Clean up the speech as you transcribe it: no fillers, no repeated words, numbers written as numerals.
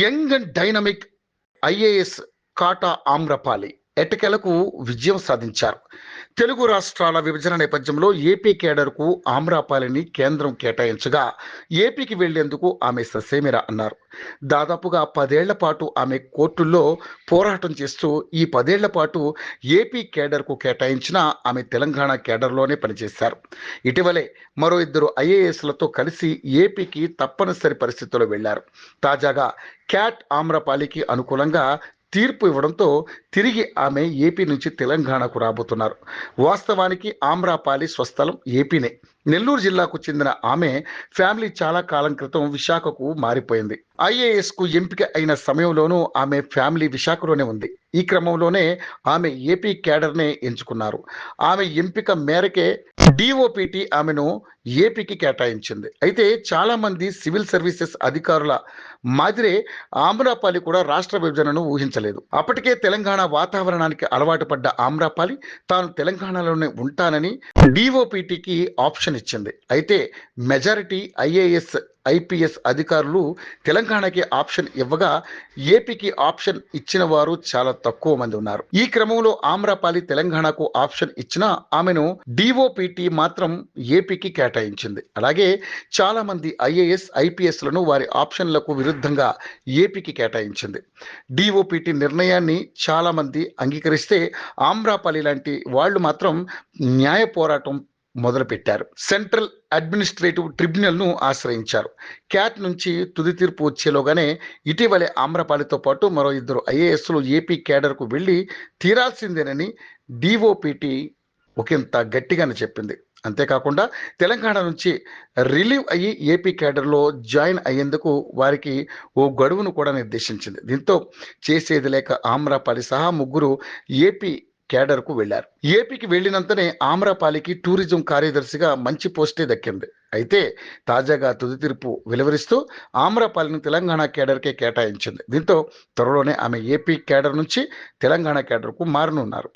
Young and dynamic IAS కాటా ఆమ్రపాలి ఎట్టకేలకు విజయం సాధించారు. తెలుగు రాష్ట్రాల విభజన నేపథ్యంలో ఏపీ కేడర్కు ఆమ్రపాలిని కేంద్రం కేటాయించగా ఏపీకి వెళ్లేందుకు ఆమె ససేమిరా అన్నారు. దాదాపుగా 10 ఏళ్ల పాటు ఆమె కోర్టుల్లో పోరాటం చేస్తూ ఈ 10 ఏళ్ల పాటు ఏపీ కేడర్కు కేటాయించిన ఆమె తెలంగాణ కేడర్లోనే పనిచేశారు. ఇటీవలే మరో 2 ఐఏఎస్లతో కలిసి ఏపీకి తప్పనిసరి పరిస్థితుల్లో వెళ్లారు. తాజాగా క్యాట్ ఆమ్రపాలికి అనుకూలంగా తీర్పు ఇవ్వడంతో తిరిగి ఆమె ఏపీ నుంచి తెలంగాణకు రాబోతున్నారు. వాస్తవానికి ఆమ్రపాలి స్వస్థలం ఏపీనే. నెల్లూరు జిల్లాకు చెందిన ఆమె ఫ్యామిలీ చాలా కాలం క్రితం విశాఖకు మారిపోయింది. ఐఏఎస్కు ఎంపిక అయిన సమయంలోనూ ఆమె ఫ్యామిలీ విశాఖలోనే ఉంది. ఈ క్రమంలోనే ఆమె ఏపీ క్యాడర్నే ఎంచుకున్నారు. ఆమె ఎంపిక మేరకే డిఓపిటి ఆమెను ఏపీకి కేటాయించింది. అయితే చాలా మంది సివిల్ సర్వీసెస్ అధికారుల మాదిరే ఆమ్రపాలి కూడా రాష్ట్ర విభజనను ఊహించలేదు. అప్పటికే తెలంగాణ వాతావరణానికి అలవాటు పడ్డ ఆమ్రపాలి తాను తెలంగాణలోనే ఉంటానని డిఓపిటికి ఆప్షన్ ఇచ్చింది. అయితే మెజారిటీ ఐఏఎస్ ఐపీఎస్ అధికారులు తెలంగాణకి ఆప్షన్ ఇవ్వగా ఏపీకి ఆప్షన్ ఇచ్చిన వారు చాలా తక్కువ మంది ఉన్నారు. ఈ క్రమంలో ఆమ్రపాలి తెలంగాణకు ఆప్షన్ ఇచ్చినా ఆమెను డిఓపిటి మాత్రం ఏపీకి కేటాయించింది. అలాగే చాలా మంది ఐఏఎస్ ఐపీఎస్లను వారి ఆప్షన్లకు విరుద్ధంగా ఏపీకి కేటాయించింది. డిఓపిటి నిర్ణయాన్ని చాలా మంది అంగీకరిస్తే ఆమ్రపాలి లాంటి వాళ్ళు మాత్రం న్యాయ పోరాటం మొదలుపెట్టారు. సెంట్రల్ అడ్మినిస్ట్రేటివ్ ట్రిబ్యునల్ను ఆశ్రయించారు. క్యాట్ నుంచి తుది తీర్పు వచ్చేలోగానే ఇటీవలే ఆమ్రపాలితో పాటు మరో 2 ఐఏఎస్లు ఏపీ కేడర్కు వెళ్ళి తీరాల్సిందేనని డిఓపిటి ఒకంత గట్టిగానే చెప్పింది. అంతేకాకుండా తెలంగాణ నుంచి రిలీవ్ అయ్యి ఏపీ కేడర్లో జాయిన్ అయ్యేందుకు వారికి ఓ గడువును కూడా నిర్దేశించింది. దీంతో చేసేది లేక ఆమ్రపాలి సహా ముగ్గురు ఏపీ కేడర్కు వెళ్లారు. ఏపీకి వెళ్లినంతనే ఆమ్రపాలికి టూరిజం కార్యదర్శిగా మంచి పోస్టే దక్కింది. అయితే తాజాగా తుది తీర్పు వెలువరిస్తూ ఆమ్రపాలిని తెలంగాణ కేడర్కే కేటాయించింది. దీంతో త్వరలోనే ఆమె ఏపీ కేడర్ నుంచి తెలంగాణ కేడర్కు మారనున్నారు.